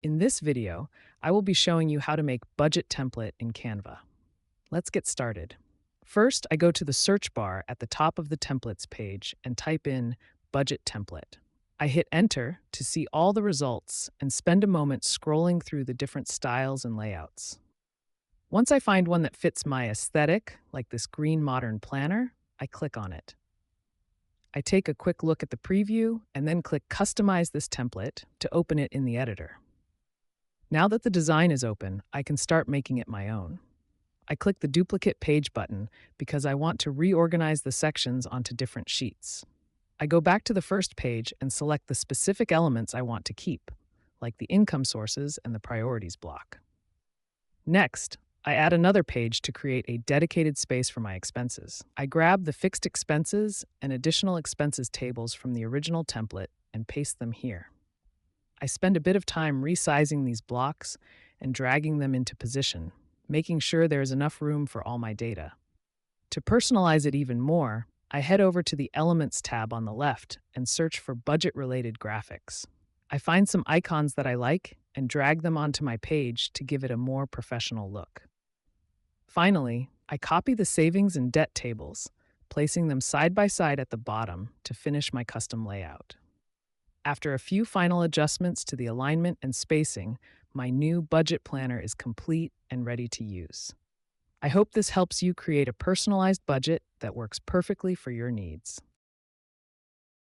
In this video, I will be showing you how to make budget template in Canva. Let's get started. First, I go to the search bar at the top of the templates page and type in budget template. I hit enter to see all the results and spend a moment scrolling through the different styles and layouts. Once I find one that fits my aesthetic, like this green modern planner, I click on it. I take a quick look at the preview and then click Customize this template to open it in the editor. Now that the design is open, I can start making it my own. I click the Duplicate Page button because I want to reorganize the sections onto different sheets. I go back to the first page and select the specific elements I want to keep, like the income sources and the priorities block. Next, I add another page to create a dedicated space for my expenses. I grab the fixed expenses and additional expenses tables from the original template and paste them here. I spend a bit of time resizing these blocks and dragging them into position, making sure there is enough room for all my data. To personalize it even more, I head over to the Elements tab on the left and search for budget-related graphics. I find some icons that I like and drag them onto my page to give it a more professional look. Finally, I copy the savings and debt tables, placing them side by side at the bottom to finish my custom layout. After a few final adjustments to the alignment and spacing, my new budget planner is complete and ready to use. I hope this helps you create a personalized budget that works perfectly for your needs.